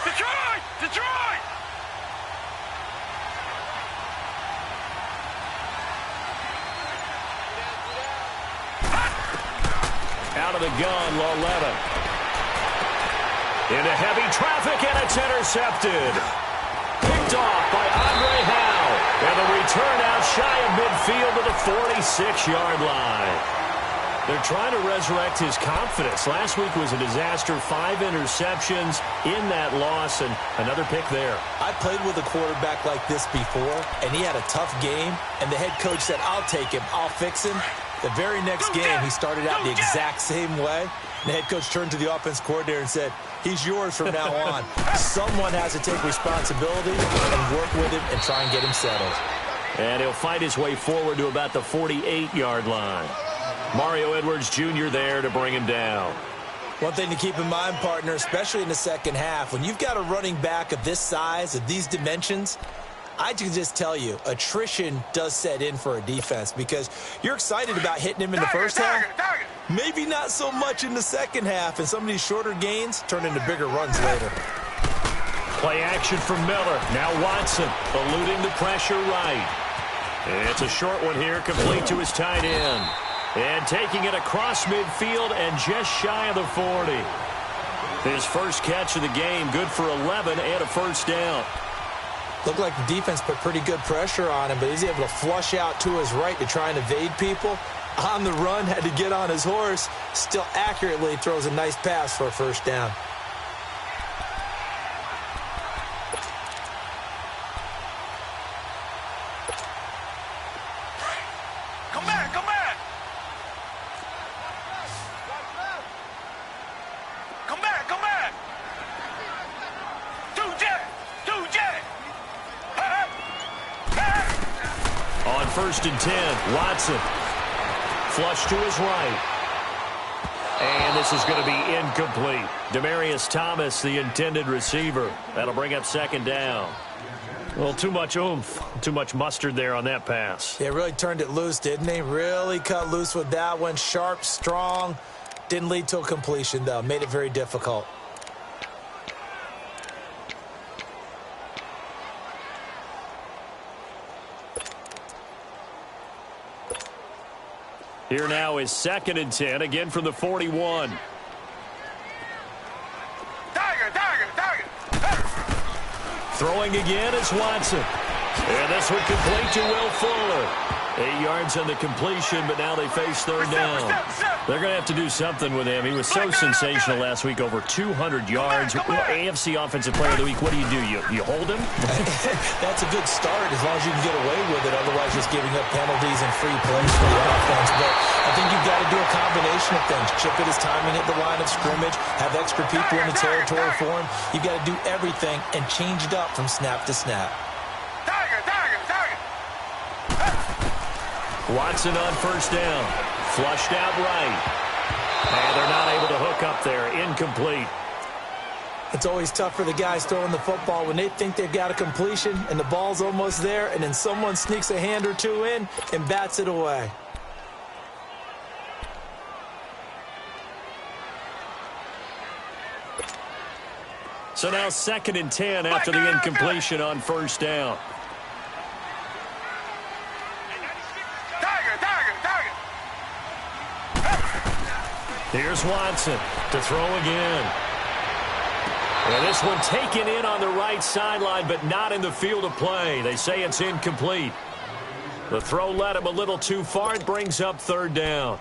Detroit! Detroit! Out of the gun, Loletta. Into heavy traffic, and it's intercepted. Picked off by Andre Howe. And the return out shy of midfield to the 46-yard line. They're trying to resurrect his confidence. Last week was a disaster. 5 interceptions in that loss, and another pick there. I played with a quarterback like this before, and he had a tough game, and the head coach said, I'll take him, I'll fix him. The very next game, he started out the exact same way. The head coach turned to the offense coordinator and said, he's yours from now on. Someone has to take responsibility and work with him and try and get him settled. And he'll fight his way forward to about the 48-yard line. Mario Edwards Jr. there to bring him down. One thing to keep in mind, partner, especially in the second half, when you've got a running back of this size, of these dimensions, I can just tell you, attrition does set in for a defense because you're excited about hitting him in the first half. Maybe not so much in the second half, and some of these shorter gains turn into bigger runs later. Play action from Miller. Now Watson eluding the pressure right. It's a short one here, complete to his tight end. And taking it across midfield and just shy of the 40. His first catch of the game, good for 11 and a first down. Looked like the defense put pretty good pressure on him, but he's able to flush out to his right to try and evade people. On the run, had to get on his horse. Still accurately throws a nice pass for a first down. Come back, come back! Come back, come back! Two-jet! On 1st and 10, Watson. Flush to his right. And this is going to be incomplete. Demaryius Thomas, the intended receiver. That'll bring up second down. Well, too much oomph, too much mustard there on that pass. Yeah, really turned it loose, didn't he? Really cut loose with that one. Sharp, strong. Didn't lead to a completion, though. Made it very difficult. Here now is 2nd and 10, again from the 41. Tiger! Throwing again is Watson. And this one complete to Will Fuller. 8 yards on the completion, but now they face third down. They're going to have to do something with him. He was so sensational last week, over 200 yards. AFC Offensive Player of the Week, what do? You hold him? That's a good start as long as you can get away with it. Otherwise, just giving up penalties and free plays for the offense. But I think you've got to do a combination of things. Chip it his timing at the line of scrimmage, have extra people in the territory for him. You've got to do everything and change it up from snap to snap. Watson on first down. Flushed out right. And they're not able to hook up there. Incomplete. It's always tough for the guys throwing the football when they think they've got a completion and the ball's almost there, and then someone sneaks a hand or two in and bats it away. So now 2nd and 10 after the incompletion on first down. Here's Watson to throw again. And this one taken in on the right sideline, but not in the field of play. They say it's incomplete. The throw led him a little too far. It brings up third down.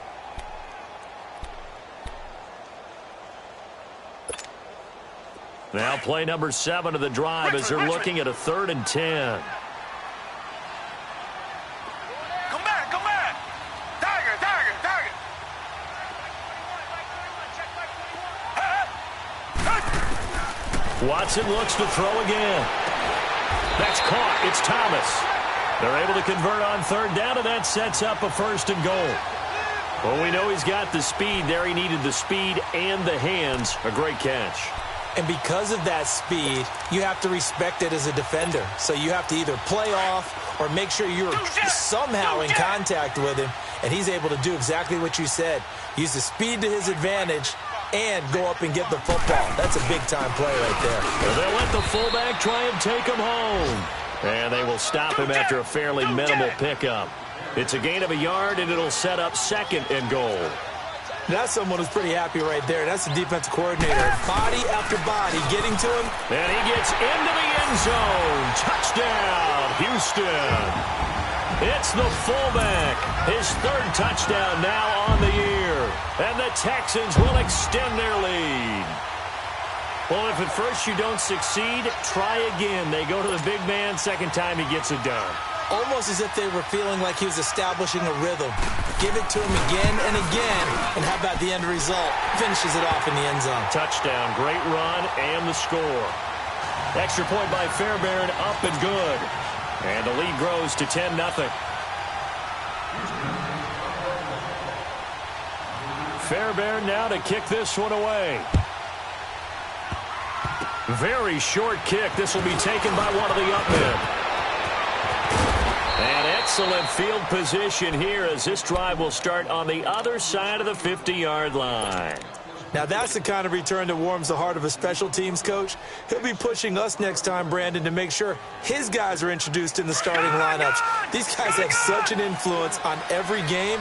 Now play number 7 of the drive as they're looking at a 3rd and 10. Watson looks to throw again. That's caught. It's Thomas. They're able to convert on third down, and that sets up a 1st and goal. Well, we know he's got the speed there. He needed the speed and the hands. A great catch. And because of that speed, you have to respect it as a defender. So you have to either play off or make sure you're somehow in contact with him, and he's able to do exactly what you said. Use the speed to his advantage and go up and get the football. That's a big-time play right there. Well, they'll let the fullback try and take him home. And they will stop him after a fairly minimal pickup. It's a gain of a yard, and it'll set up 2nd and goal. That's someone who's pretty happy right there. That's the defensive coordinator. Body after body getting to him. And he gets into the end zone. Touchdown, Houston. It's the fullback. His 3rd touchdown now on the year. And the Texans will extend their lead. Well, if at first you don't succeed, try again. They go to the big man. 2nd time he gets it done. Almost as if they were feeling like he was establishing a rhythm. Give it to him again and again. And how about the end result? Finishes it off in the end zone. Touchdown, great run, and the score. Extra point by Fairbairn, up and good. And the lead grows to 10-0. Fairbairn now to kick this one away. Very short kick. This will be taken by one of the up men. And excellent field position here as this drive will start on the other side of the 50-yard line. Now that's the kind of return that warms the heart of a special teams coach. He'll be pushing us next time, Brandon, to make sure his guys are introduced in the starting lineups. These guys have such an influence on every game.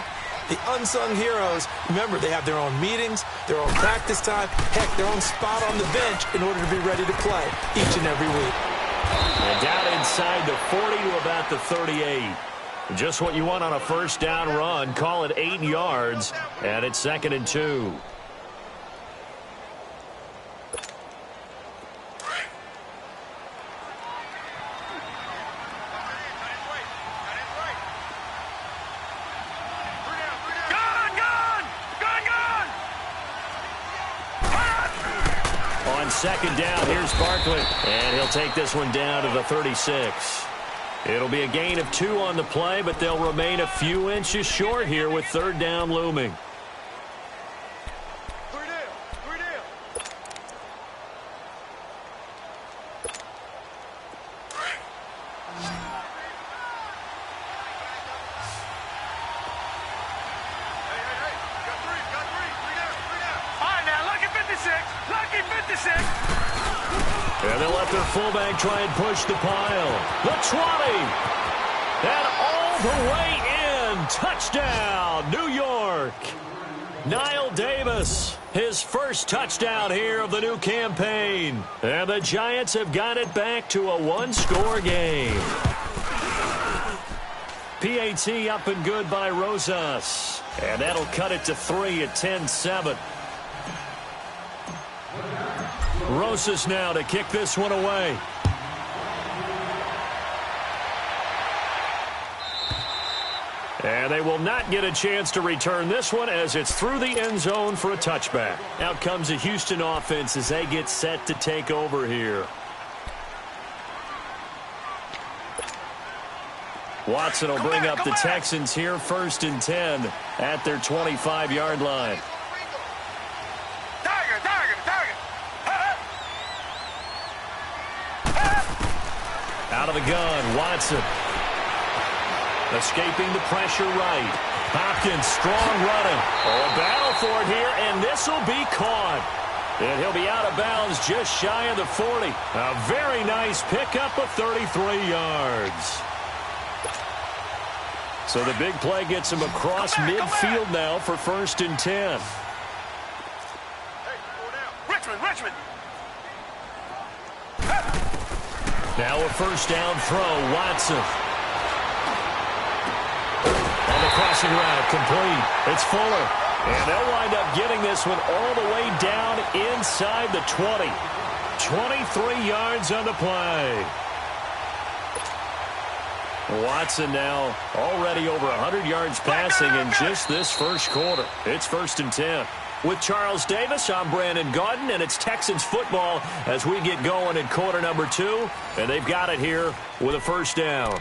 The unsung heroes, remember, they have their own meetings, their own practice time, heck, their own spot on the bench in order to be ready to play each and every week. And down inside the 40 to about the 38. Just what you want on a 1st down run. Call it 8 yards, and it's 2nd and 2. On 2nd down, here's Barkley. And he'll take this one down to the 36. It'll be a gain of 2 on the play, but they'll remain a few inches short here with 3rd down looming. And they'll let their fullback try and push the pile. The 20. And all the way in. Touchdown, New York. Niall Davis, his 1st touchdown here of the new campaign. And the Giants have got it back to a 1-score game. PAT up and good by Rosas. And that'll cut it to 3 at 10-7. Rosas now to kick this one away. And they will not get a chance to return this one as it's through the end zone for a touchback. Out comes the Houston offense as they get set to take over here. Watson will bring up the Texans here 1st and 10 at their 25-yard line. Out of the gun, Watson. Escaping the pressure right. Hopkins, strong running. Oh, a battle for it here, and this will be caught. And he'll be out of bounds just shy of the 40. A very nice pickup of 33 yards. So the big play gets him across midfield now for 1st and 10. Richmond. Now a 1st down throw, Watson. On the crossing route, complete. It's Fuller. And they'll wind up getting this one all the way down inside the 20. 23 yards on the play. Watson now already over 100 yards passing in just this 1st quarter. It's 1st and 10. With Charles Davis, I'm Brandon Gaudin, and it's Texans football as we get going in quarter number 2. And they've got it here with a 1st down.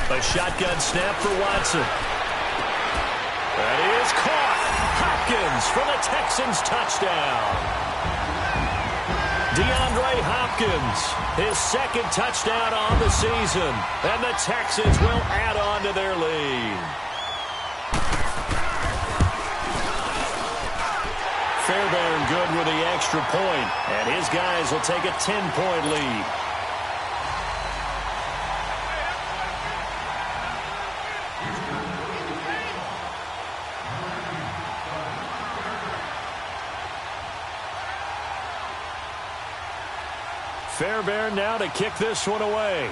A shotgun snap for Watson. That is caught. Hopkins for the Texans touchdown. DeAndre Hopkins, his second touchdown on the season. And the Texans will add on to their lead. Fairbairn good with the extra point, and his guys will take a 10-point lead. Fairbairn now to kick this one away.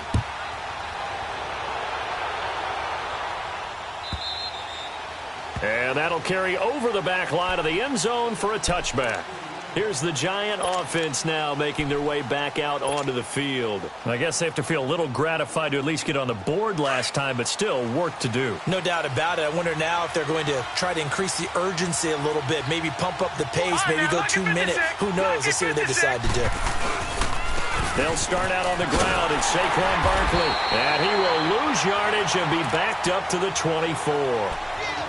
And that'll carry over the back line of the end zone for a touchback. Here's the Giant offense now making their way back out onto the field. I guess they have to feel a little gratified to at least get on the board last time, but still work to do. No doubt about it. I wonder now if they're going to try to increase the urgency a little bit, maybe pump up the pace, maybe go 2 minutes. Who knows? Let's see what they decide to do. They'll start out on the ground. It's Saquon Barkley. And he will lose yardage and be backed up to the 24.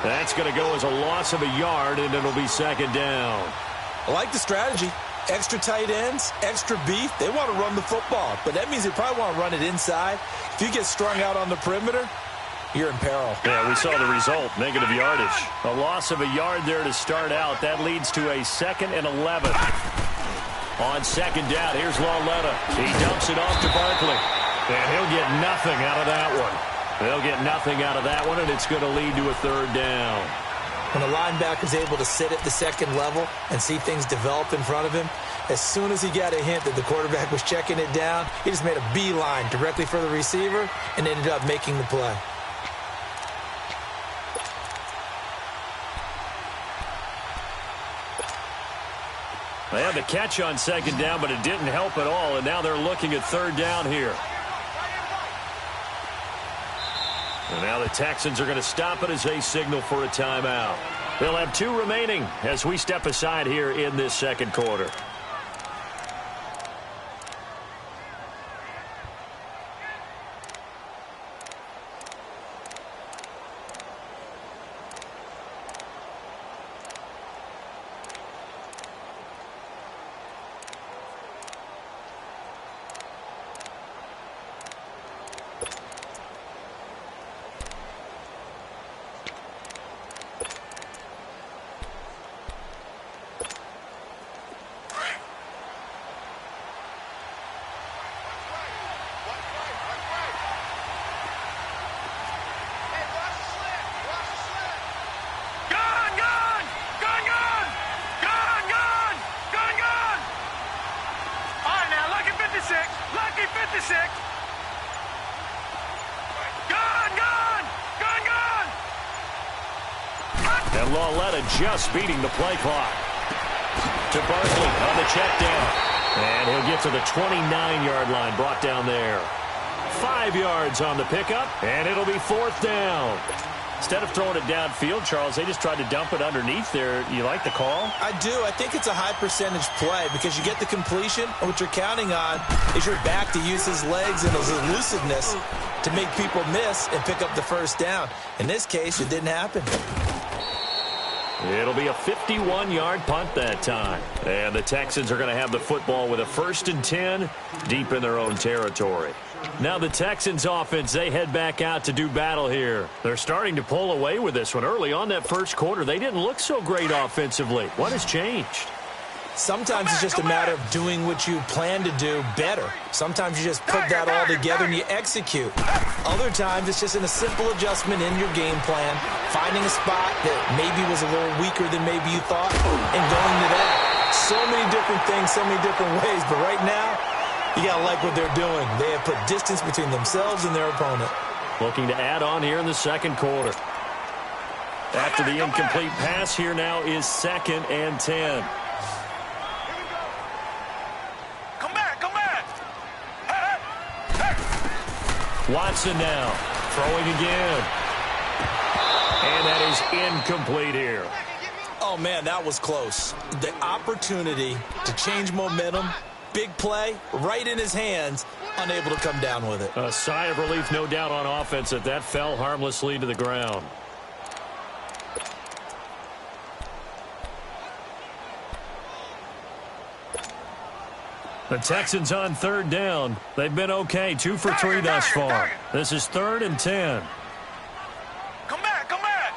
That's going to go as a loss of a yard, and it'll be second down. I like the strategy. Extra tight ends, extra beef. They want to run the football, but that means they probably want to run it inside. If you get strung out on the perimeter, you're in peril. Yeah, we saw the result, negative yardage. A loss of a yard there to start out. That leads to a 2nd and 11. On second down, here's Lauletta. He dumps it off to Barkley. And he'll get nothing out of that one. They'll get nothing out of that one, and it's going to lead to a third down. When a linebacker's able to sit at the second level and see things develop in front of him, as soon as he got a hint that the quarterback was checking it down, he just made a beeline directly for the receiver and ended up making the play. They had the catch on second down, but it didn't help at all, and now they're looking at third down here. And now the Texans are going to stop it as they signal for a timeout. They'll have 2 remaining as we step aside here in this second quarter. And Lauletta just beating the play clock. To Barkley on the check down. And he'll get to the 29-yard line, brought down there. 5 yards on the pickup, and it'll be fourth down. Instead of throwing it downfield, Charles, they just tried to dump it underneath there. You like the call? I do. I think it's a high-percentage play because you get the completion, and what you're counting on is your back to use his legs and his elusiveness to make people miss and pick up the first down. In this case, it didn't happen. It'll be a 51-yard punt that time. And the Texans are going to have the football with a 1st and 10 deep in their own territory. Now the Texans offense, they head back out to do battle here. They're starting to pull away with this one. Early on that first quarter, they didn't look so great offensively. What has changed? Sometimes it's just a matter of doing what you plan to do better. Sometimes you just put that all together and you execute. Other times it's just in a simple adjustment in your game plan, finding a spot that maybe was a little weaker than maybe you thought, and going to that. So many different things, so many different ways, but right now, you got to like what they're doing. They have put distance between themselves and their opponent. Looking to add on here in the second quarter. After the incomplete pass, here now is 2nd and 10. Watson now, throwing again. And that is incomplete here. Oh, man, that was close. The opportunity to change momentum big play right in his hands, unable to come down with it. A sigh of relief, no doubt, on offense that fell harmlessly to the ground. The Texans on third down. They've been okay, 2 for 3 thus far. This is 3rd and 10. Come back, come back.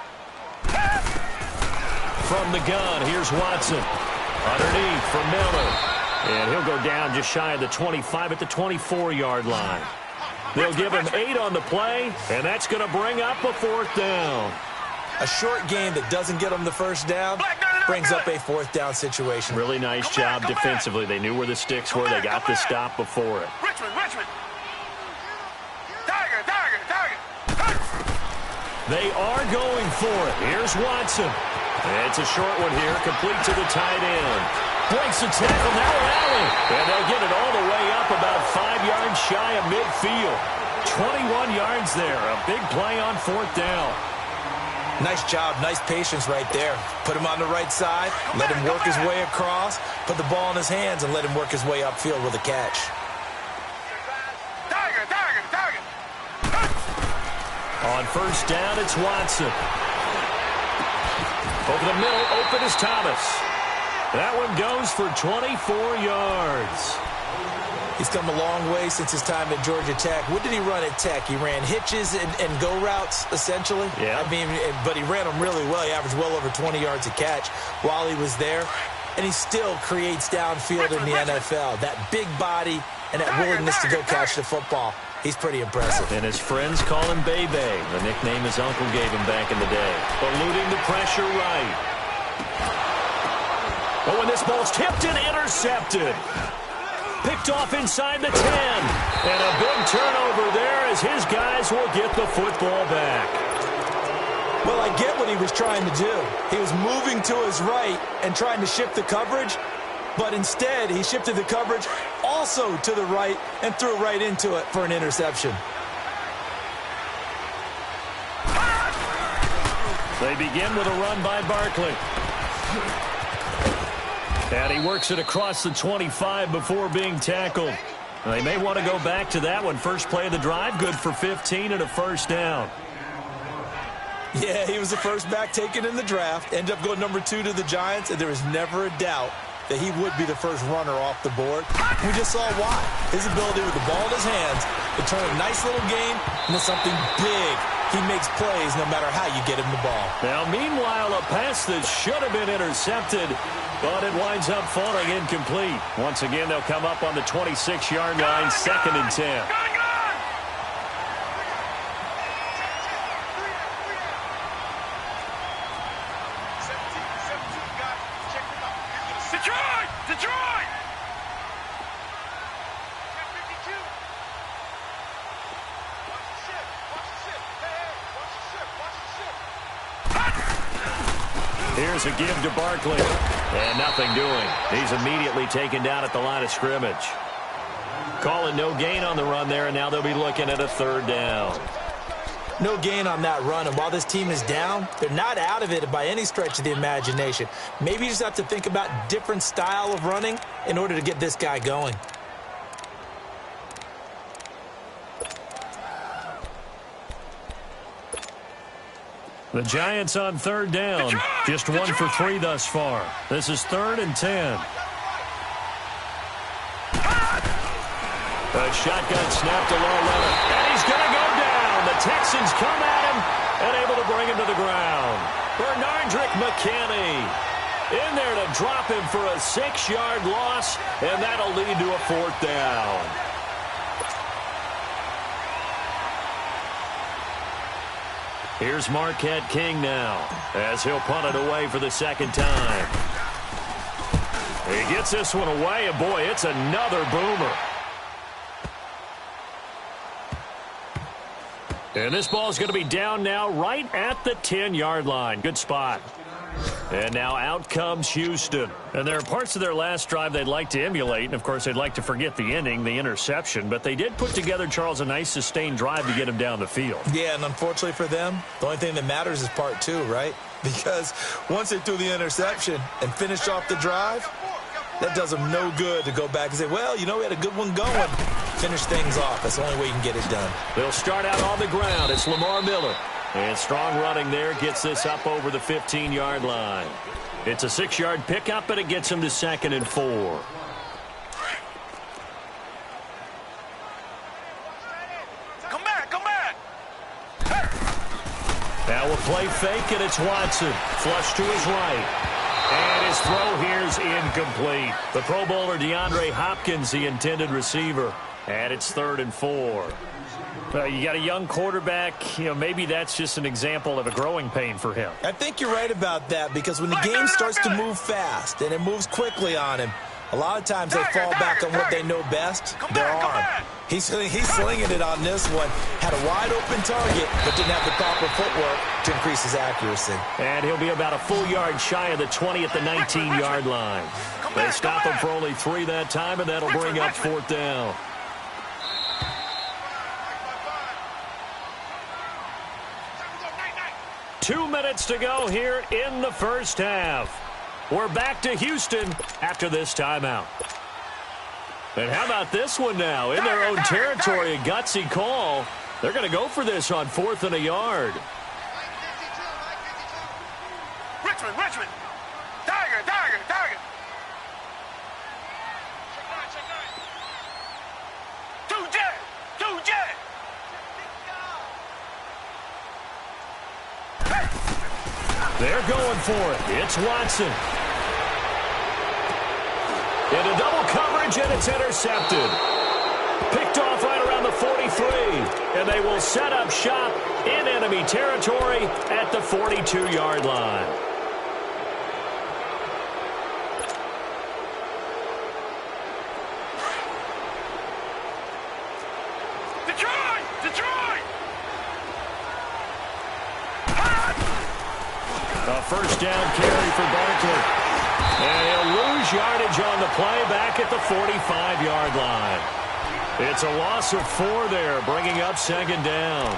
From the gun, here's Watson. Underneath for Miller. And he'll go down just shy of the 25 at the 24-yard line. They'll give him 8 on the play, and that's going to bring up a 4th down. A short game that doesn't get them the first down brings up a 4th down situation. Really nice job defensively. They knew where the sticks were. They got the stop before it. Richmond. Tiger. They are going for it. Here's Watson. It's a short one here, complete to the tight end. Breaks the tackle, now rally. And they'll get it all the way up about 5 yards shy of midfield. 21 yards there. A big play on 4th down. Nice job, nice patience right there. Put him on the right side, let him work his way across, put the ball in his hands, and let him work his way upfield with a catch. Tiger. On first down, it's Watson. Over the middle, open is Thomas. That one goes for 24 yards. He's come a long way since his time at Georgia Tech. What did he run at Tech? He ran hitches and go routes, essentially. Yeah. I mean, but he ran them really well. He averaged well over 20 yards a catch while he was there. And he still creates downfield in the NFL. That big body and that willingness to go catch the football. He's pretty impressive. And his friends call him Bebe, the nickname his uncle gave him back in the day. Eluding the pressure right. Oh, and this ball's tipped and intercepted. Picked off inside the 10. And a big turnover there as his guys will get the football back. Well, I get what he was trying to do. He was moving to his right and trying to shift the coverage, but instead he shifted the coverage also to the right and threw right into it for an interception. They begin with a run by Barkley. And he works it across the 25 before being tackled. They may want to go back to that one. First play of the drive, good for 15 and a first down. Yeah, he was the first back taken in the draft. Ended up going number 2 to the Giants, and there was never a doubt that he would be the first runner off the board. We just saw why. His ability with the ball in his hands to turn a nice little game into something big. He makes plays no matter how you get him the ball. Now, meanwhile, a pass that should have been intercepted, but it winds up falling incomplete. Once again, they'll come up on the 26-yard line, 2nd and 10. Detroit! Here's a give to Barkley. And nothing doing. He's immediately taken down at the line of scrimmage. Calling no gain on the run there, and now they'll be looking at a 3rd down. No gain on that run, and while this team is down, they're not out of it by any stretch of the imagination. Maybe you just have to think about different style of running in order to get this guy going. The Giants on 3rd down. Just 1 for 3 thus far. This is 3rd and 10. A shotgun snap to low level. And he's going to go down. The Texans come at him and able to bring him to the ground. Bernardrick McKinney in there to drop him for a 6-yard loss, and that'll lead to a 4th down. Here's Marquette King now as he'll punt it away for the 2nd time. He gets this one away, and boy, it's another boomer. And this ball's going to be down now right at the 10-yard line. Good spot. And now out comes Houston. And there are parts of their last drive they'd like to emulate. And, of course, they'd like to forget the ending, the interception. But they did put together, Charles, a nice sustained drive to get him down the field. Yeah, and unfortunately for them, the only thing that matters is part 2, right? Because once they threw the interception and finished off the drive, That does them no good to go back and say, well, you know, we had a good one going. Finish things off. That's the only way you can get it done. They'll start out on the ground. It's Lamar Miller. And strong running there gets this up over the 15-yard line. It's a 6-yard pickup, and it gets him to 2nd and 4. Come back, come back. Now a play fake, and it's Watson. Flush to his right. And his throw here is incomplete. The Pro Bowler DeAndre Hopkins, the intended receiver. And it's 3rd and 4. You got a young quarterback. You know, maybe that's just an example of a growing pain for him. I think you're right about that, because when the game starts to move fast and it moves quickly on him, a lot of times they fall back on what they know best, their arm. He's slinging it on this one. Had a wide-open target, but didn't have the proper footwork to increase his accuracy. And he'll be about a full yard shy of the 20 at the 19-yard line. They stop him for only 3 that time, and that'll bring up 4th down. Two minutes to go here in the first half. We're back to Houston after this timeout. And how about this one now? In their own territory, a gutsy call. They're going to go for this on 4th and a yard. Richmond. Tiger. 2 jet. They're going for it. It's Watson. Into double coverage, and it's intercepted. Picked off right around the 43. And they will set up shop in enemy territory at the 42-yard line. Detroit! A first down carry for Barkley. And he'll lose yardage on the play back at the 45-yard line. It's a loss of 4 there, bringing up 2nd down.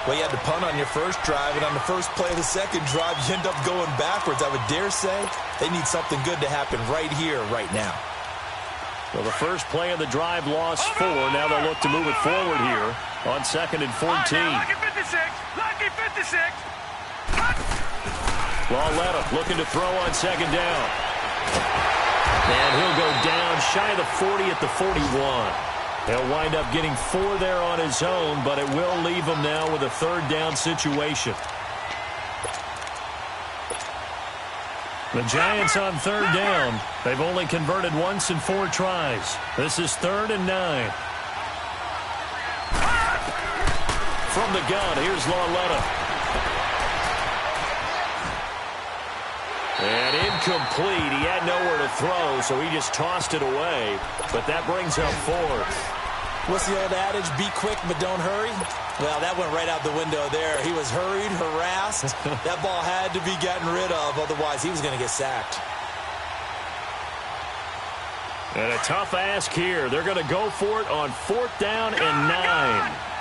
Well, you had to punt on your first drive, and on the first play of the second drive, you end up going backwards. I would dare say they need something good to happen right here, right now. Well, the first play of the drive lost 4. Now they'll look to move it forward here on 2nd and 14. Lucky 56. Lauletta looking to throw on 2nd down. And he'll go down shy of the 40 at the 41. He'll wind up getting 4 there on his own, but it will leave him now with a 3rd down situation. The Giants on 3rd down. They've only converted once in 4 tries. This is 3rd and 9. From the gun, here's Lauletta. And incomplete. He had nowhere to throw, so he just tossed it away. But that brings up 4th. What's the old adage? Be quick, but don't hurry. Well, that went right out the window there. He was hurried, harassed. That ball had to be gotten rid of, otherwise he was going to get sacked. And a tough ask here. They're going to go for it on 4th down and 9.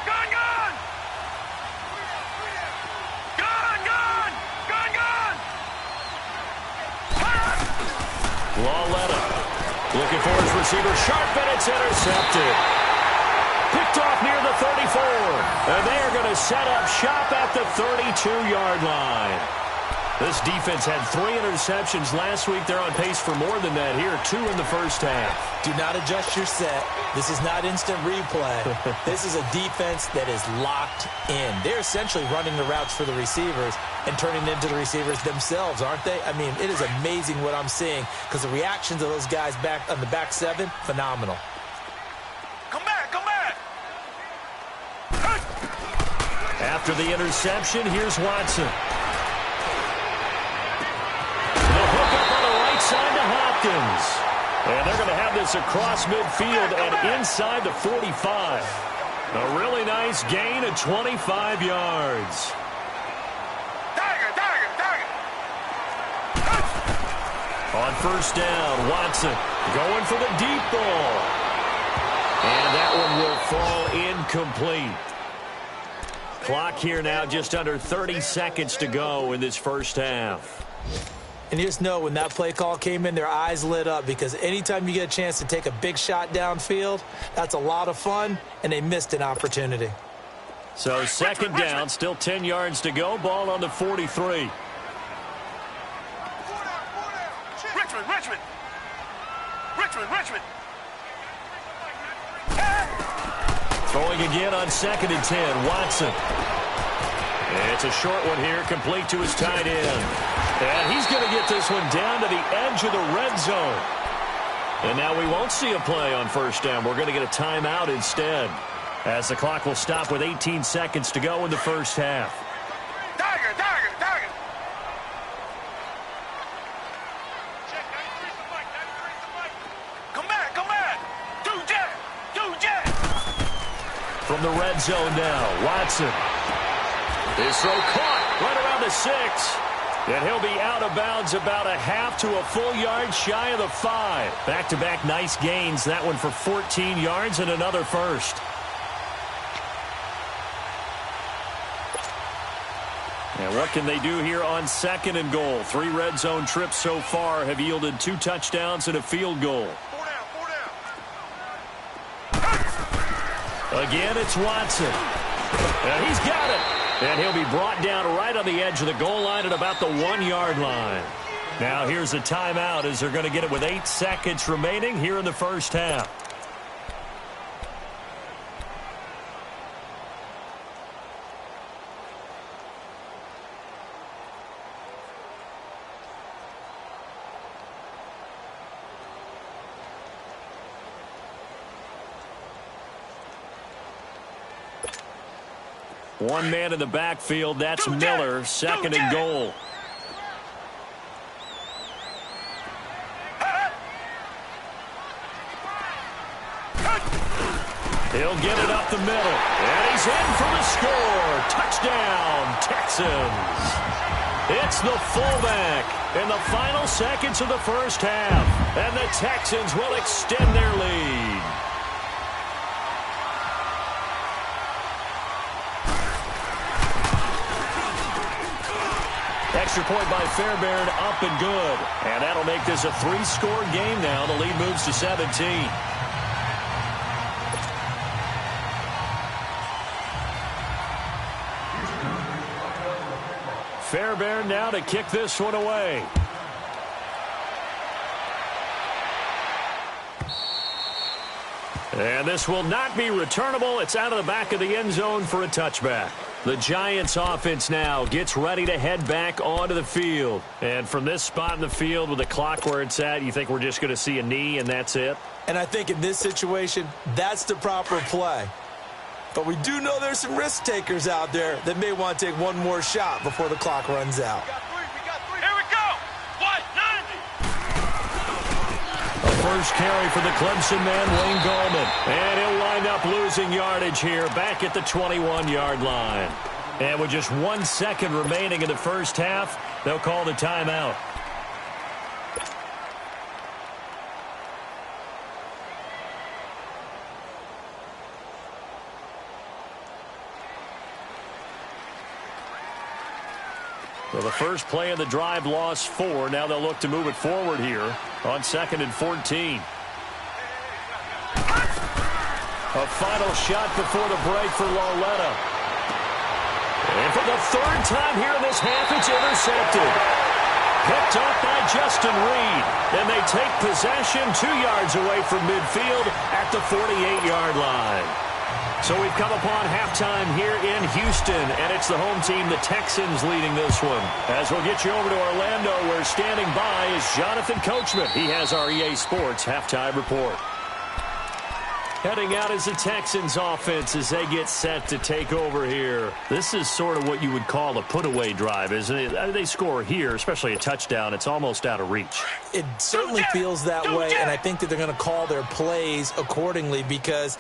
Gone! Lauletta looking for his receiver. Sharp, and it's intercepted. Picked off near the 34. And they are going to set up shop at the 32-yard line. This defense had 3 interceptions last week. They're on pace for more than that here. 2 in the first half. Do not adjust your set. This is not instant replay. This is a defense that is locked in. They're essentially running the routes for the receivers and turning into the receivers themselves, aren't they? I mean, it is amazing what I'm seeing, because the reactions of those guys back on the back 7, phenomenal. Come back! After the interception, here's Watson. Side to Hopkins. And they're going to have this across midfield and inside the 45. A really nice gain of 25 yards. Tiger! On first down, Watson going for the deep ball. And that one will fall incomplete. Clock here now just under 30 seconds to go in this first half. And you just know when that play call came in, their eyes lit up, because anytime you get a chance to take a big shot downfield, that's a lot of fun, and they missed an opportunity. So second down, still 10 yards to go. Ball on the 43. Richmond. Throwing again on 2nd and 10. Watson. It's a short one here, complete to his tight end. And he's going to get this one down to the edge of the red zone. And now we won't see a play on first down. We're going to get a timeout instead, as the clock will stop with 18 seconds to go in the first half. Tiger. Come back. Do jet. From the red zone now, Watson. This throw caught right around the 6. And he'll be out of bounds about a half to a full yard shy of the 5. Back-to-back nice gains. That one for 14 yards and another first. And what can they do here on 2nd and goal? 3 red zone trips so far have yielded 2 touchdowns and a field goal. 4 down. Again, it's Watson. And he's got it. And he'll be brought down right on the edge of the goal line at about the 1-yard line. Now here's a timeout, as they're going to get it with 8 seconds remaining here in the first half. One man in the backfield. That's Miller. 2nd and goal. He'll get it up the middle. And he's in for the score. Touchdown, Texans. It's the fullback in the final seconds of the first half. And the Texans will extend their lead. Extra point by Fairbairn, up and good. And that'll make this a 3-score game now. The lead moves to 17. Fairbairn now to kick this one away. And this will not be returnable. It's out of the back of the end zone for a touchback. The Giants offense now gets ready to head back onto the field. And from this spot in the field with the clock where it's at, you think we're just going to see a knee and that's it? And I think in this situation, that's the proper play. But we do know there's some risk takers out there that may want to take one more shot before the clock runs out. We got three. Here we go. What? 90. A first carry for the Clemson man, Wayne Gallman. And he'll wind up losing yardage here back at the 21-yard line. And with just 1 second remaining in the first half, they'll call the timeout. So the first play of the drive lost 4. Now they'll look to move it forward here on 2nd and 14. A final shot before the break for Lauletta. And for the 3rd time here in this half, it's intercepted. Picked off by Justin Reed. And they take possession 2 yards away from midfield at the 48-yard line. So we've come upon halftime here in Houston, and it's the home team, the Texans, leading this one. As we'll get you over to Orlando, where standing by is Jonathan Coachman. He has our EA Sports halftime report. Heading out is the Texans offense as they get set to take over here. This is sort of what you would call a put-away drive, isn't it? They score here, especially a touchdown. It's almost out of reach. It certainly feels that way, and I think that they're going to call their plays accordingly, because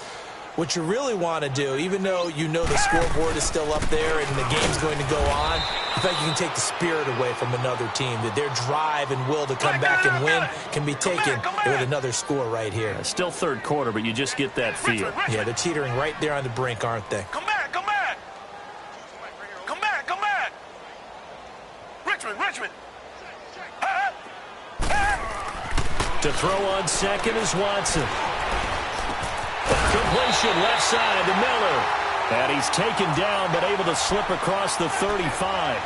what you really want to do, even though you know the scoreboard is still up there and the game's going to go on, I think you can take the spirit away from another team, that their drive and will to come back and win can be taken with another score right here. Still third quarter, but you just get that feel. Yeah, they're teetering right there on the brink, aren't they? Come back. Come back. Richmond. To throw on second is Watson. Completion left side to Miller. And he's taken down but able to slip across the 35.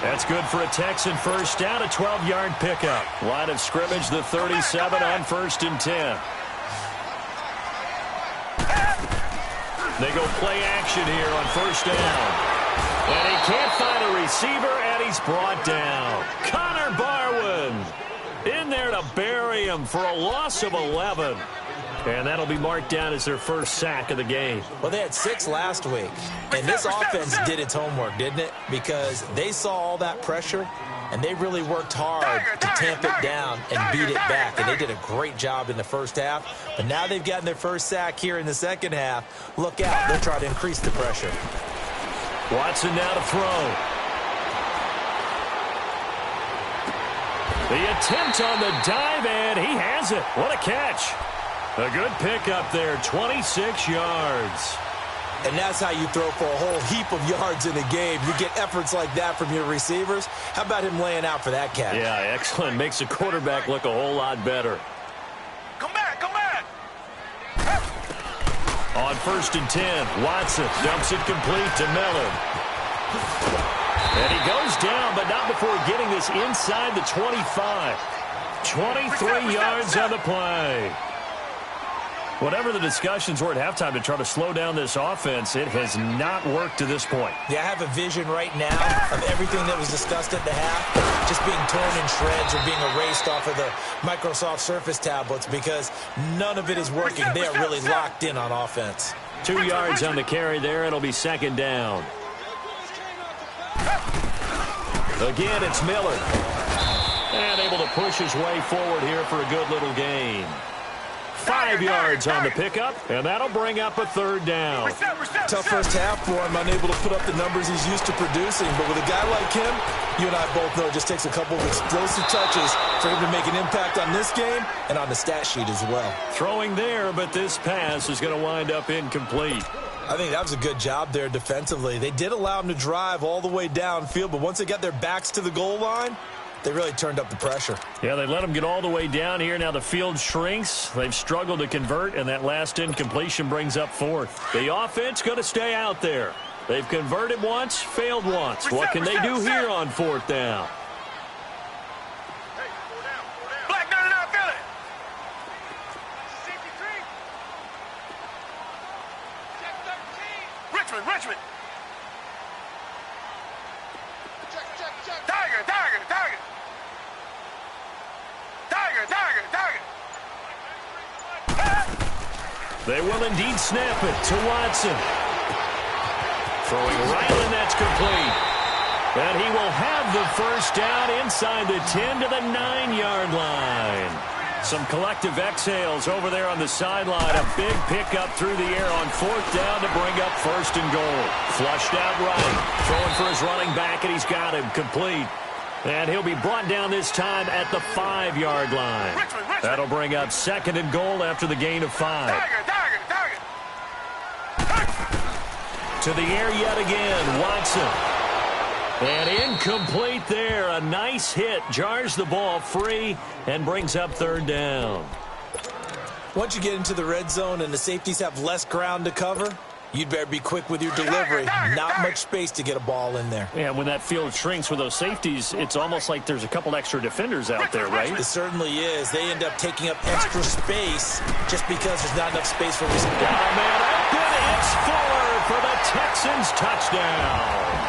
That's good for a Texan first down, a 12-yard pickup. Line of scrimmage, the 37 on 1st and 10. They go play action here on 1st down. And he can't find a receiver, and he's brought down. Connor Barwin in there to bury him for a loss of 11. And that'll be marked down as their first sack of the game. Well, they had 6 last week, and this offense did its homework, didn't it? Because they saw all that pressure, and they really worked hard to tamp it down and beat it back. And they did a great job in the first half. But now they've gotten their first sack here in the second half. Look out. They'll try to increase the pressure. Watson now to throw. The attempt on the dive, and he has it. What a catch. A good pickup there, 26 yards. And that's how you throw for a whole heap of yards in a game. You get efforts like that from your receivers. How about him laying out for that catch? Yeah, excellent. Makes the quarterback look a whole lot better. Come back, come back. On 1st and 10, Watson dumps it complete to Miller. And he goes down, but not before getting this inside the 25. 23 yards on the play. Whatever the discussions were at halftime to try to slow down this offense, it has not worked to this point. Yeah, I have a vision right now of everything that was discussed at the half just being torn in shreds or being erased off of the Microsoft Surface tablets because none of it is working. They are really locked in on offense. 2 yards on the carry there. It'll be 2nd down. Again, it's Miller. And able to push his way forward here for a good little gain. 5 yards on the pickup, and that'll bring up a 3rd down. Tough first half for him, unable to put up the numbers he's used to producing. But with a guy like him, you and I both know it just takes a couple of explosive touches for him to make an impact on this game and on the stat sheet as well. Throwing there, but this pass is going to wind up incomplete. I think that was a good job there defensively. They did allow him to drive all the way downfield, but once they got their backs to the goal line, they really turned up the pressure. Yeah, they let them get all the way down here. Now the field shrinks. They've struggled to convert, and that last incompletion brings up 4th. The offense going to stay out there. They've converted once, failed once. What can they do here on 4th down? Black 99, feel it. Richmond, Richmond. Tiger, Tiger, Tiger. Tiger, Tiger, Tiger. They will indeed snap it to Watson. Throwing right, and that's complete. And he will have the first down inside the 10 to the 9-yard line. Some collective exhales over there on the sideline. A big pickup through the air on 4th down to bring up 1st and goal. Flushed out right. Throwing for his running back, and he's got him complete. And he'll be brought down this time at the 5-yard line. That'll bring up 2nd and goal after the gain of 5. To the air yet again, Watson. And incomplete there. A nice hit. Jars the ball free and brings up 3rd down. Once you get into the red zone and the safeties have less ground to cover, you'd better be quick with your delivery. Not much space to get a ball in there. Yeah, when that field shrinks with those safeties, it's almost like there's a couple extra defenders out there, right? It certainly is. They end up taking up extra space just because there's not enough space for receivers. Oh, man, open. It's Fuller for the Texans touchdown.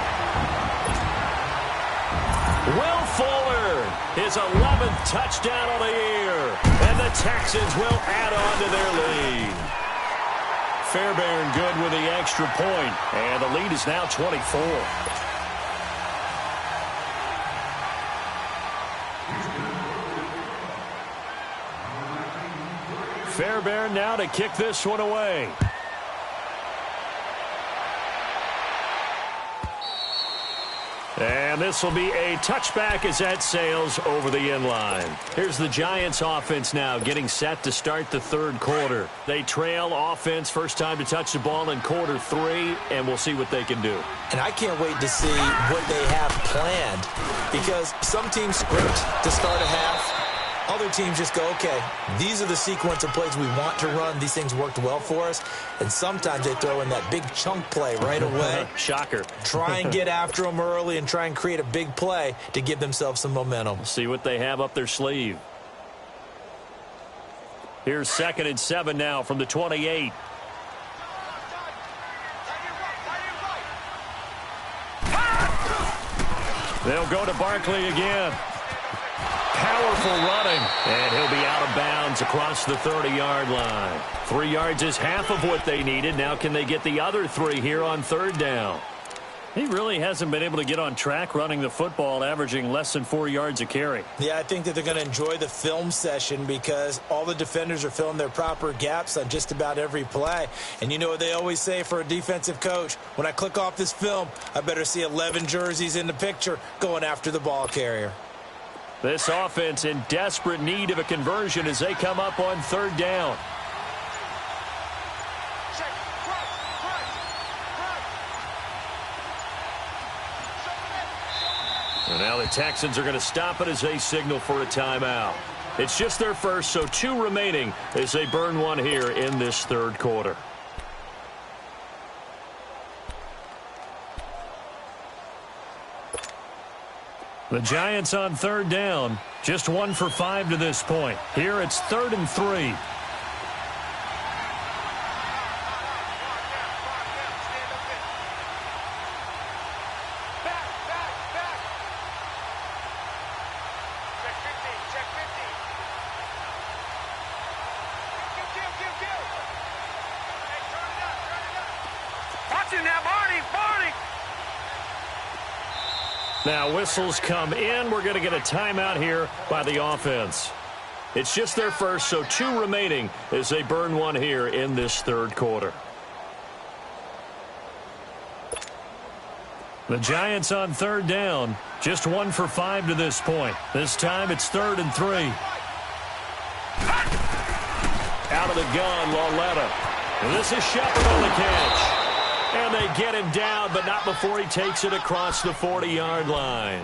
Will Fuller, his 11th touchdown of the year. And the Texans will add on to their lead. Fairbairn good with the extra point, and the lead is now 24. Fairbairn now to kick this one away. And this will be a touchback as that sails over the inline. Here's the Giants offense now getting set to start the 3rd quarter. They trail offense, first time to touch the ball in quarter 3, and we'll see what they can do. And I can't wait to see what they have planned because some teams script to start a half Other teams just go, okay, these are the sequence of plays we want to run. These things worked well for us. And sometimes they throw in that big chunk play right away. Shocker. Try and get after them early and try and create a big play to give themselves some momentum. See what they have up their sleeve. Here's 2nd and 7 now from the 28. They'll go to Barkley again. Powerful running, and he'll be out of bounds across the 30-yard line. 3 yards is half of what they needed. Now can they get the other 3 here on 3rd down? He really hasn't been able to get on track running the football, averaging less than 4 yards a carry. Yeah, I think that they're going to enjoy the film session because all the defenders are filling their proper gaps on just about every play. And you know what they always say for a defensive coach? When I click off this film, I better see 11 jerseys in the picture going after the ball carrier. This offense in desperate need of a conversion as they come up on 3rd down. And now the Texans are going to stop it as they signal for a timeout. It's just their first, so 2 remaining as they burn one here in this 3rd quarter. The Giants on 3rd down, just 1 for 5 to this point. Here it's 3rd and 3. Now whistles come in. We're going to get a timeout here by the offense. It's just their first, so 2 remaining as they burn one here in this 3rd quarter. The Giants on 3rd down, just 1 for 5 to this point. This time it's 3rd and 3. Out of the gun, Lauletta. And this is Shepard on the catch. And they get him down, but not before he takes it across the 40-yard line.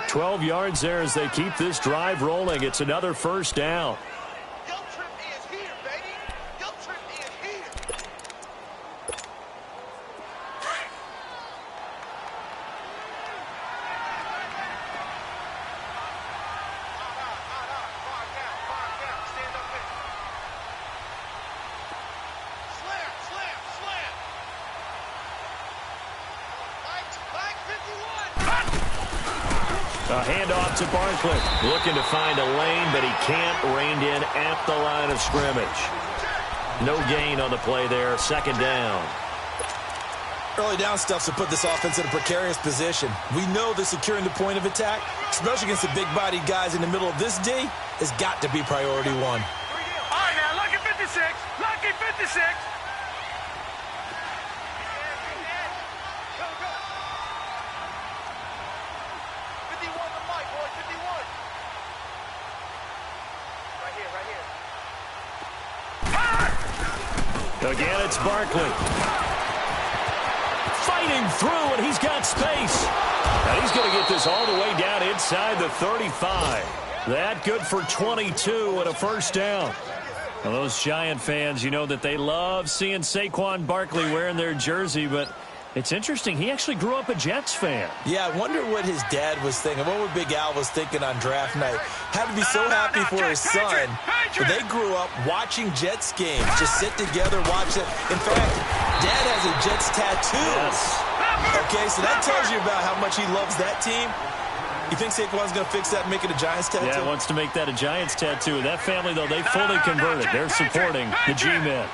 12 yards there as they keep this drive rolling. It's another 1st down. A handoff to Barkley. Looking to find a lane, but he can't. Reined in at the line of scrimmage. No gain on the play there. 2nd down. Early down stuff to put this offense in a precarious position. We know that securing the point of attack, especially against the big-bodied guys in the middle of this D, has got to be priority 1. All right, now, lucky 56. Lucky 56. Again, it's Barkley. Fighting through, and he's got space. And he's going to get this all the way down inside the 35. That good for 22 and a 1st down. Well, those Giant fans, you know that they love seeing Saquon Barkley wearing their jersey, but it's interesting. He actually grew up a Jets fan. Yeah, I wonder what his dad was thinking. What would Big Al was thinking on draft night? Had to be so happy for his son. But they grew up watching Jets games. Just sit together, watch it. In fact, Dad has a Jets tattoo. Yes. Okay, so that tells you about how much he loves that team. You think Saquon's going to fix that and make it a Giants tattoo? Yeah, wants to make that a Giants tattoo. That family, though, they fully converted. They're supporting the G-men.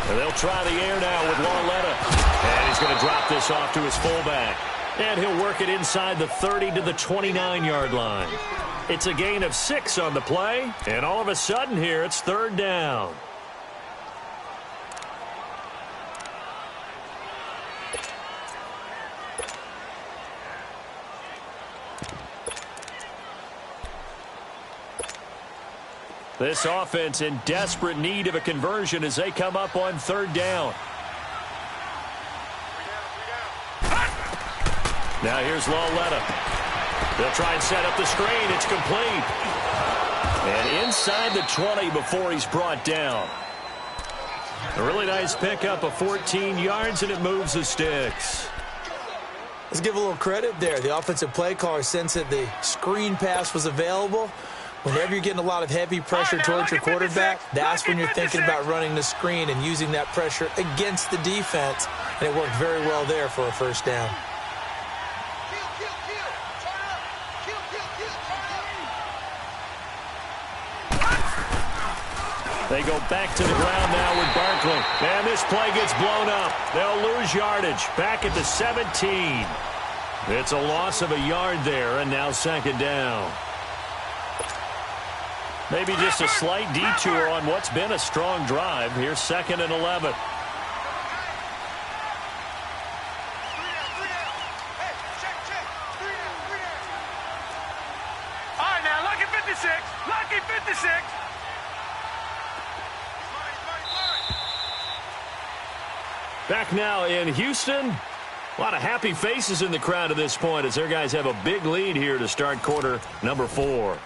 And they'll try the air now with Lauletta. And he's going to drop this off to his fullback. And he'll work it inside the 30 to the 29-yard line. It's a gain of 6 on the play. And all of a sudden here, it's 3rd down. This offense in desperate need of a conversion as they come up on 3rd down. Now here's Loletta. They'll try and set up the screen. It's complete. And inside the 20 before he's brought down. A really nice pickup of 14 yards, and it moves the sticks. Let's give a little credit there. The offensive play caller sensed that the screen pass was available. Whenever you're getting a lot of heavy pressure towards your quarterback, that's when you're thinking about running the screen and using that pressure against the defense. And it worked very well there for a first down. They go back to the ground now with Barkley. And this play gets blown up. They'll lose yardage. Back at the 17. It's a loss of a yard there, and now second down. Maybe just a slight detour on what's been a strong drive. Here's 2nd and 11. All right, now, lucky 56. Lucky 56. Back now in Houston. A lot of happy faces in the crowd at this point as their guys have a big lead here to start quarter number 4.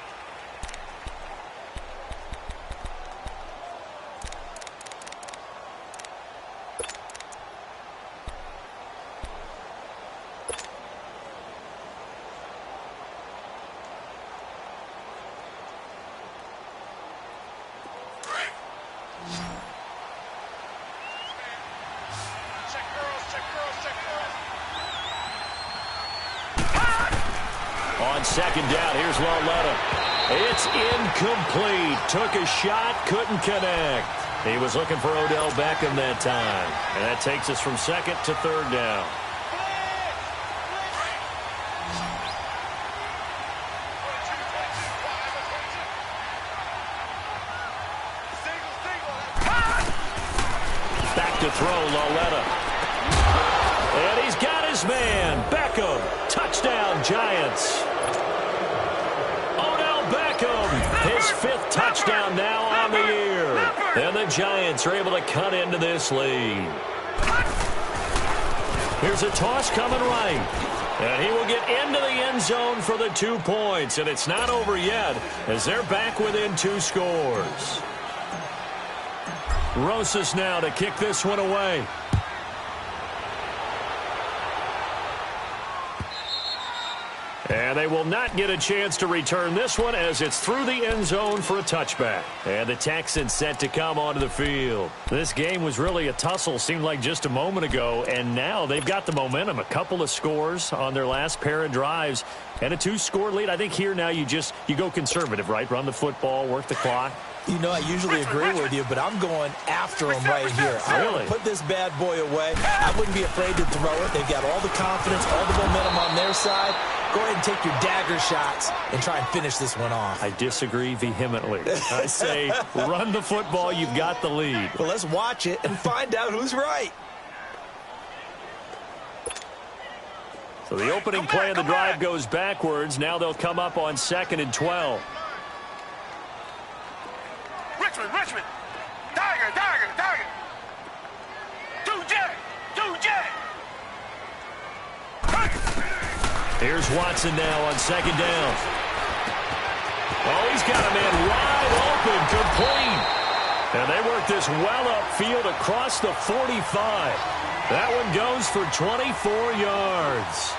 On second down, here's Loletta. It's incomplete. Took a shot, couldn't connect. He was looking for Odell Beckham that time. And that takes us from 2nd to 3rd down. Back to throw, Loletta. And he's got his man, Beckham. Touchdown, Giants. Odell Beckham, his 5th touchdown now on the year. And the Giants are able to cut into this lead. Here's a toss coming right. And he will get into the end zone for the 2 points. And it's not over yet as they're back within 2 scores. Rosas now to kick this one away. And they will not get a chance to return this one as it's through the end zone for a touchback. And the Texans set to come onto the field. This game was really a tussle, seemed like just a moment ago, and now they've got the momentum. A couple of scores on their last pair of drives and a 2-score lead. I think here now you go conservative, right? Run the football, work the clock. You know, I usually agree with you, but I'm going after him right here. I want to put this bad boy away. I wouldn't be afraid to throw it. They've got all the confidence, all the momentum on their side. Go ahead and take your dagger shots and try and finish this one off. I disagree vehemently. I say run the football. You've got the lead. Well, let's watch it and find out who's right. So the opening play of the drive goes backwards. Now they'll come up on 2nd and 12. Richmond. Tiger. 2J. Here's Watson now on 2nd down. Oh, he's got a man wide open, complete. And they work this well upfield across the 45. That one goes for 24 yards.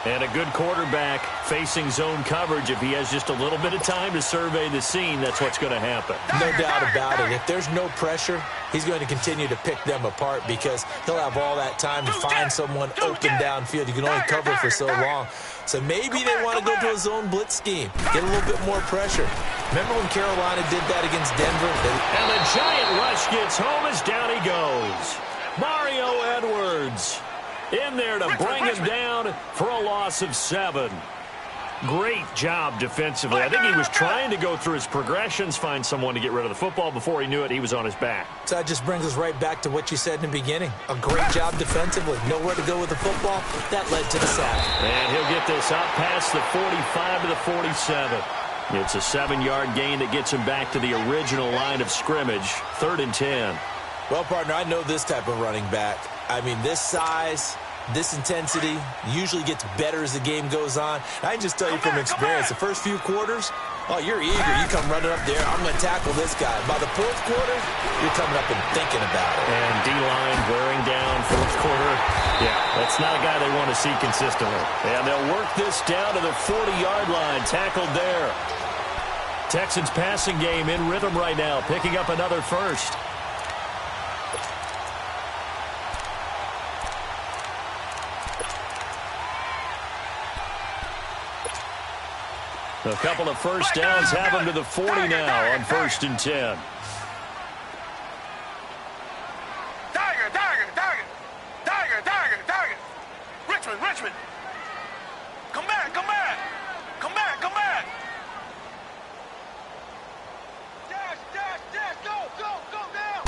And a good quarterback facing zone coverage. If he has just a little bit of time to survey the scene, that's what's going to happen. No doubt about it. If there's no pressure, he's going to continue to pick them apart because he'll have all that time to find someone open downfield. You can only cover for so long. So maybe they want to go to a zone blitz scheme, get a little bit more pressure. Remember when Carolina did that against Denver? And the giant rush gets home as down he goes. Mario Edwards in there to bring him down for a loss of 7. Great job defensively. I think he was trying to go through his progressions, find someone to get rid of the football. Before he knew it, he was on his back. So that just brings us right back to what you said in the beginning. A great job defensively. Nowhere to go with the football. That led to the sack. And he'll get this out past the 45 to the 47. It's a 7-yard gain that gets him back to the original line of scrimmage. 3rd and 10. Well, partner, I know this type of running back. I mean, this size, this intensity usually gets better as the game goes on. I can just tell you from experience, the first few quarters, oh, you're eager. You come running up there. I'm going to tackle this guy. By the fourth quarter, you're coming up and thinking about it. And D-line wearing down fourth quarter. Yeah, that's not a guy they want to see consistently. And they'll work this down to the 40-yard line. Tackled there. Texans passing game in rhythm right now, picking up another first. A couple of first downs have them to the 40 now on 1st and 10. Tiger. Richmond. Come back. Dash, go down.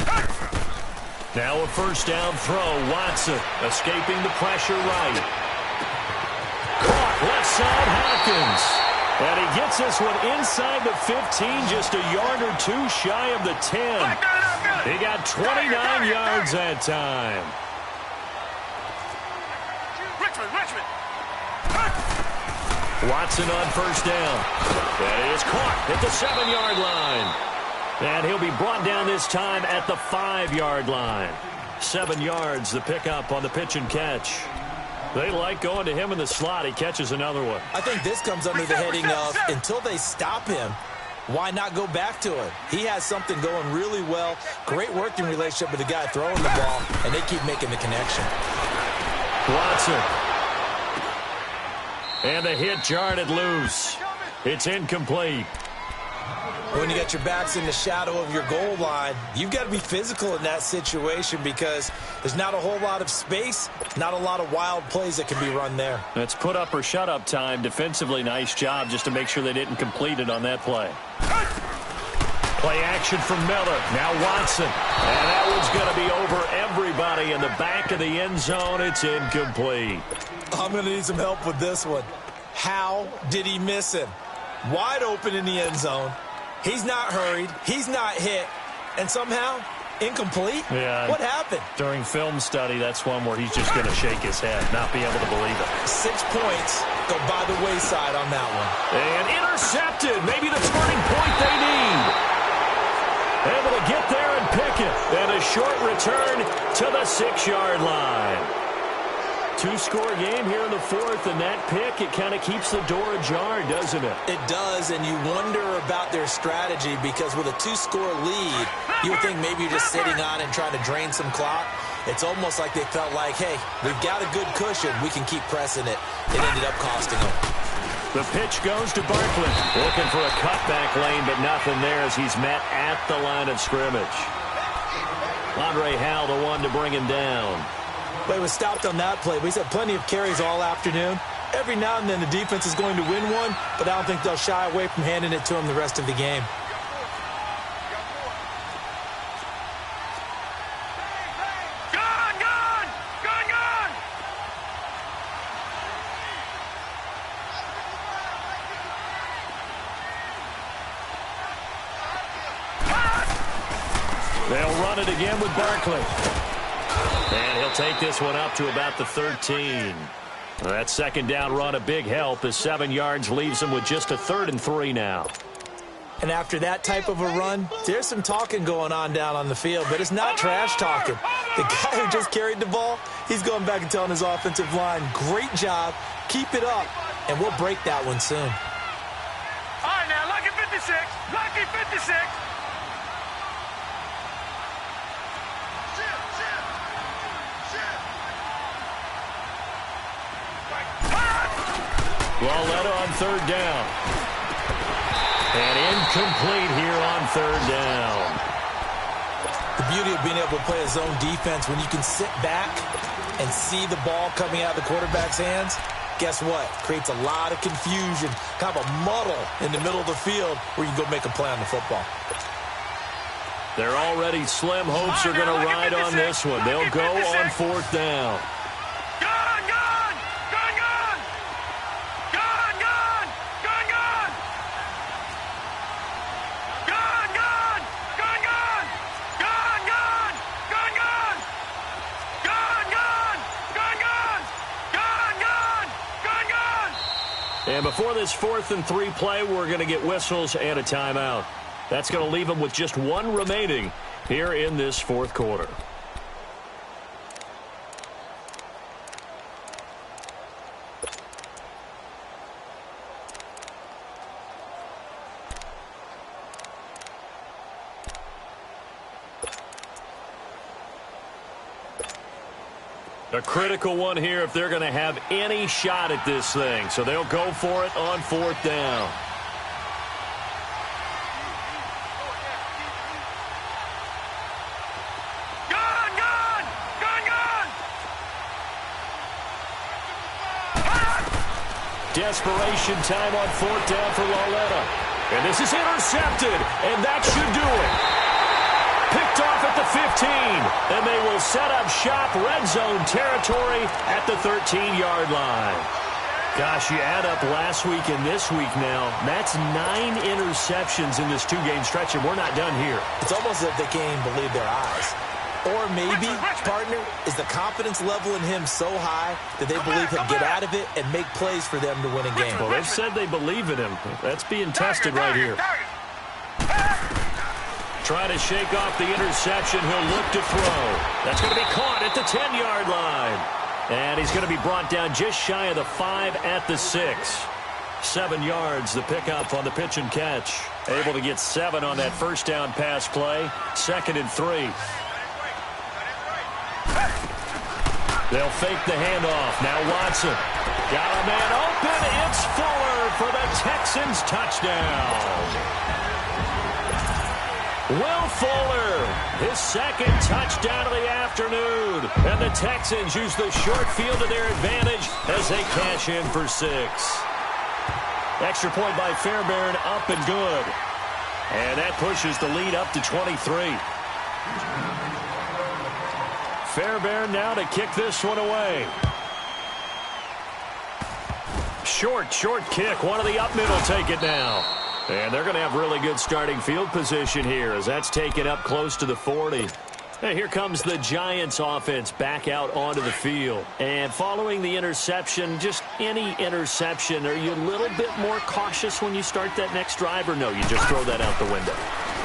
Now a first down throw. Watson escaping the pressure right. Caught left side Hopkins. And he gets this one inside the 15, just a yard or two shy of the 10. He got 29 yards that time. Richmond. Watson on first down. That is caught at the 7-yard line. And he'll be brought down this time at the 5-yard line. 7 yards, the pickup on the pitch and catch. They like going to him in the slot. He catches another one. I think this comes under the heading of until they stop him, why not go back to him? He has something going really well. Great working relationship with the guy throwing the ball, and they keep making the connection. Watson. And the hit jarred it loose. It's incomplete. When you got your backs in the shadow of your goal line, you've got to be physical in that situation because there's not a whole lot of space, not a lot of wild plays that can be run there. That's put up or shut up time. Defensively, nice job just to make sure they didn't complete it on that play. Play action from Miller. Now Watson. And that one's going to be over everybody in the back of the end zone. It's incomplete. I'm going to need some help with this one. How did he miss him? Wide open in the end zone. He's not hurried. He's not hit. And somehow, incomplete? Yeah. What happened? During film study, that's one where he's just going to shake his head, not be able to believe it. 6 points go by the wayside on that one. And intercepted. Maybe the turning point they need. Able to get there and pick it. And a short return to the 6-yard line. 2-score game here in the fourth, and that pick, it kind of keeps the door ajar, doesn't it? It does, and you wonder about their strategy because with a 2-score lead, you would think maybe you're just sitting on and trying to drain some clock. It's almost like they felt like, hey, we've got a good cushion. We can keep pressing it. It ended up costing them. The pitch goes to Barkley. Looking for a cutback lane, but nothing there as he's met at the line of scrimmage. Andre Howell, the one to bring him down. But he was stopped on that play. But he's had plenty of carries all afternoon. Every now and then the defense is going to win one, but I don't think they'll shy away from handing it to him the rest of the game. They'll run it again with Barkley. And he'll take this one up to about the 13. That second down run a big help as 7 yards leaves him with just a 3rd and 3 now. And after that type of a run, there's some talking going on down on the field, but it's not trash talking. The guy who just carried the ball, he's going back and telling his offensive line, great job, keep it up, and we'll break that one soon. All right, now, lucky 56, lucky 56. Loletta on 3rd down. And incomplete here on 3rd down. The beauty of being able to play a zone defense when you can sit back and see the ball coming out of the quarterback's hands, guess what? Creates a lot of confusion, kind of a muddle in the middle of the field where you can go make a play on the football. They're already slim hopes are going to ride on this one. They'll go on 4th down. And before this 4th and 3 play, we're going to get whistles and a timeout. That's going to leave them with just one remaining here in this 4th quarter. A critical one here if they're going to have any shot at this thing. So they'll go for it on 4th down. Desperation time on 4th down for Lauletta. And this is intercepted, and that should do it. Picked off at the 15, and they will set up shop, red zone territory at the 13-yard line. Gosh, you add up last week and this week now, that's 9 interceptions in this 2-game stretch, and we're not done here. It's almost as if they can't even believe their eyes. Or maybe, partner, is the confidence level in him so high that they believe he'll get out of it and make plays for them to win a game. Well, they've said they believe in him. That's being tested right here. Trying to shake off the interception. He'll look to throw. That's going to be caught at the 10-yard line. And he's going to be brought down just shy of the 5 at the 6. 7 yards, the pickup on the pitch and catch. Able to get 7 on that first down pass play. 2nd and 3. They'll fake the handoff. Now Watson. Got a man open. It's Fuller for the Texans touchdown. Will Fuller, his 2nd touchdown of the afternoon. And the Texans use the short field to their advantage as they cash in for 6. Extra point by Fairbairn, up and good. And that pushes the lead up to 23. Fairbairn now to kick this one away. Short kick. One of the up middle take it now. And they're going to have really good starting field position here as that's taken up close to the 40. And here comes the Giants offense back out onto the field. And following the interception, just any interception, are you a little bit more cautious when you start that next drive, or no, you just throw that out the window?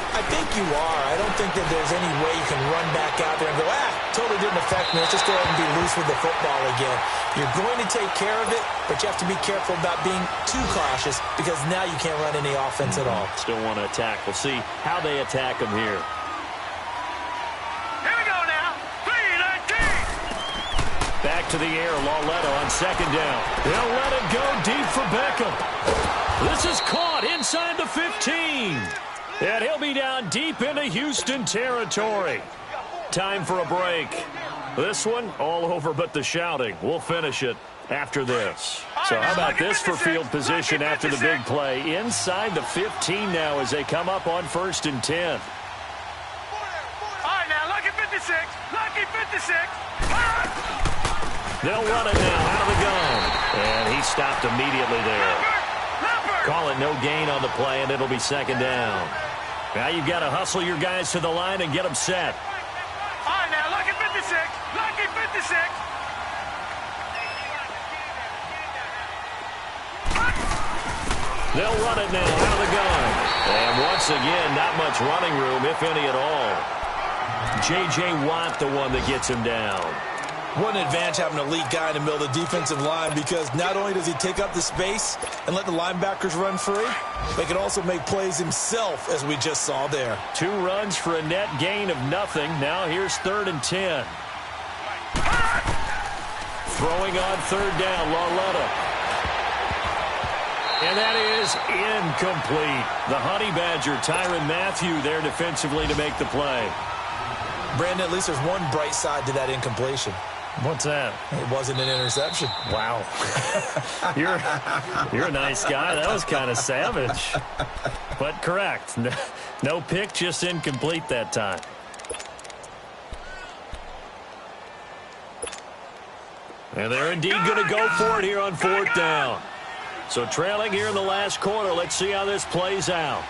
I think you are. I don't think that there's any way you can run back out there and go, totally didn't affect me. Let's just go ahead and be loose with the football again. You're going to take care of it, but you have to be careful about being too cautious because now you can't run any offense at all. Still want to attack. We'll see how they attack them here. Here we go now. 3-19. Back to the air. Lauletta on 2nd down. They'll let it go deep for Beckham. This is caught inside the 15. And he'll be down deep into Houston territory. Time for a break. This one, all over but the shouting. We'll finish it after this. So how about this for field position after the big play? Inside the 15 now as they come up on 1st and 10. All right, now, lucky 56. Lucky 56. They'll run it now out of the gun. And he stopped immediately there. Call it no gain on the play, and it'll be 2nd down. Now you've got to hustle your guys to the line and get them set. All right, now, lucky 56. Lucky 56. They'll run it now out of the gun. And once again, not much running room, if any at all. J.J. Watt, the one that gets him down. What an advantage having an elite guy in the middle of the defensive line, because not only does he take up the space and let the linebackers run free, but he can also make plays himself, as we just saw there. 2 runs for a net gain of nothing. Now here's 3rd and 10. Throwing on 3rd down, Lauletta. And that is incomplete. The Honey Badger, Tyrann Mathieu, there defensively to make the play. Brandon, at least there's one bright side to that incompletion. What's that? It wasn't an interception. Wow. You're a nice guy. That was kind of savage. But correct. No pick, just incomplete that time. And they're indeed going to go for it here on 4th down. So trailing here in the last quarter. Let's see how this plays out.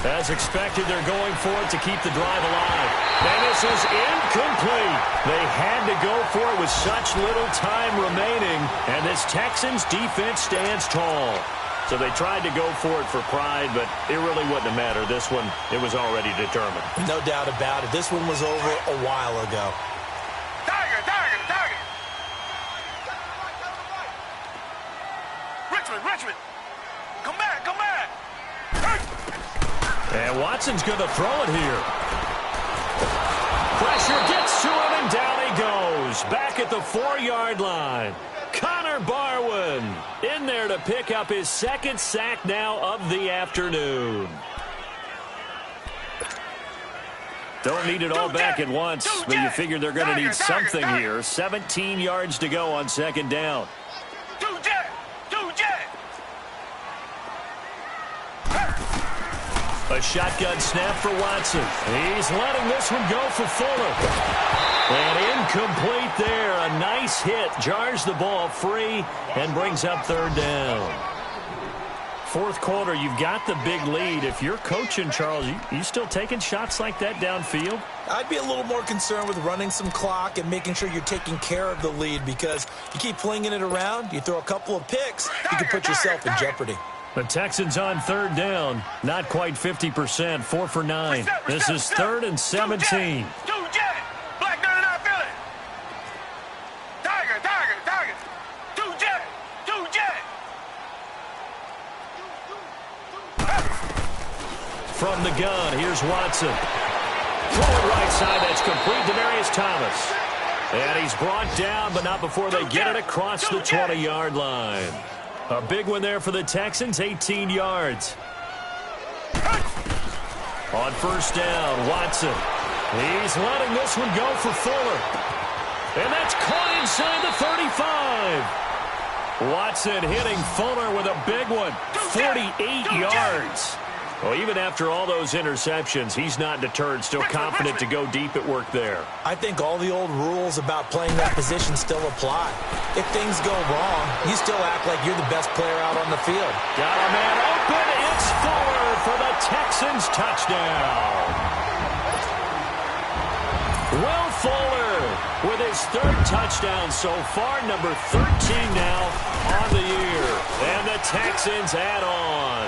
As expected, they're going for it to keep the drive alive. And this is incomplete. They had to go for it with such little time remaining. And this Texans defense stands tall. So they tried to go for it for pride, but it really wouldn't have mattered. This one, it was already determined. No doubt about it. This one was over a while ago. Tiger, Tiger, Tiger. Richmond. Come back, come back. And Watson's going to throw it here. Pressure gets to him, and down he goes. Back at the 4-yard line. Connor Barwin in there to pick up his second sack now of the afternoon. Don't need it all back at once, but you figure they're going to need something here. 17 yards to go on second down. A shotgun snap for Watson. He's letting this one go for Fuller. And incomplete there. A nice hit. Jars the ball free and brings up third down. Fourth quarter, you've got the big lead. If you're coaching, Charles, you still taking shots like that downfield? I'd be a little more concerned with running some clock and making sure you're taking care of the lead, because you keep flinging it around, you throw a couple of picks, you can put yourself in jeopardy. The Texans on third down. Not quite 50%. 4 for 9. This is 3rd and 17. Black 99 Philly. Tiger. Two jet. From the gun, here's Watson. Forward right side, that's complete to Demarius Thomas. And he's brought down, but not before they get it across the 20-yard line. A big one there for the Texans, 18 yards. On first down, Watson. He's letting this one go for Fuller. And that's caught inside the 35. Watson hitting Fuller with a big one, 48 yards. Well, even after all those interceptions, he's not deterred, still confident to go deep at work there. I think all the old rules about playing that position still apply. If things go wrong, you still act like you're the best player out on the field. Got a man open. It's Fuller for the Texans touchdown. Will Fuller with his 3rd touchdown so far, number 13 now on the year. And the Texans add on.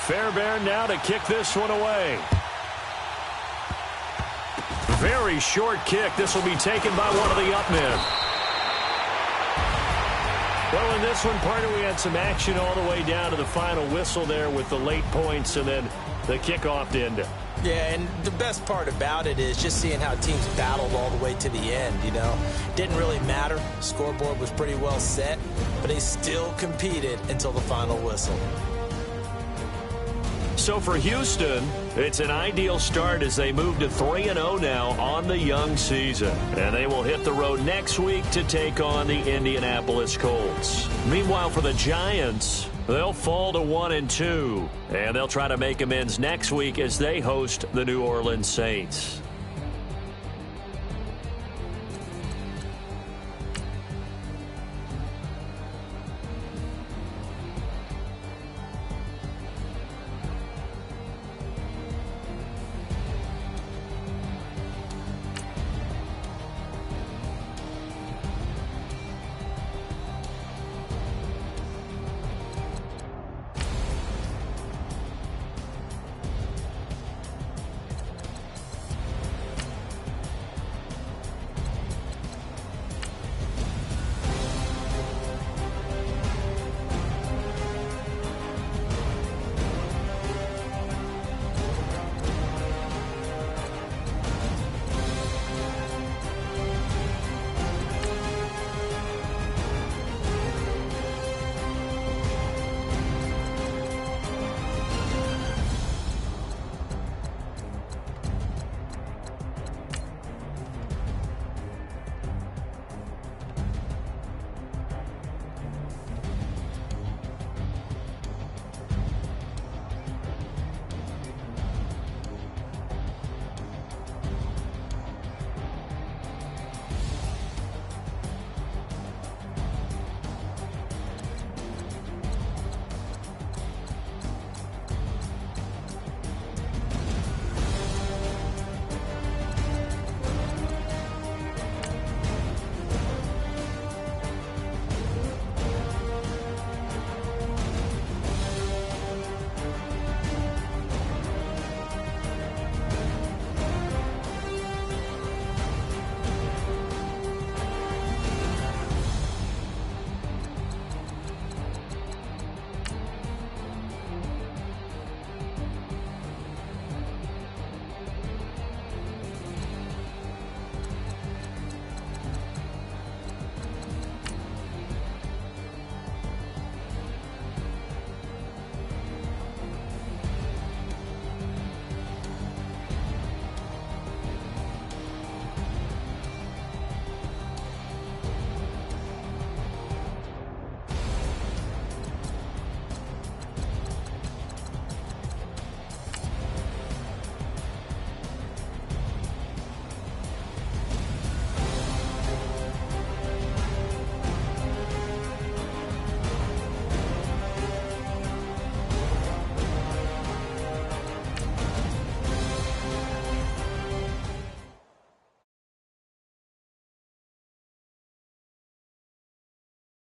Fairbairn now to kick this one away. Very short kick. This will be taken by one of the up men. Well, in this one, partner, we had some action all the way down to the final whistle there with the late points and then the kickoff to end it. Yeah, and the best part about it is just seeing how teams battled all the way to the end, you know. Didn't really matter. Scoreboard was pretty well set, but they still competed until the final whistle. So for Houston, it's an ideal start as they move to 3-0 now on the young season. And they will hit the road next week to take on the Indianapolis Colts. Meanwhile, for the Giants, they'll fall to 1-2. And they'll try to make amends next week as they host the New Orleans Saints.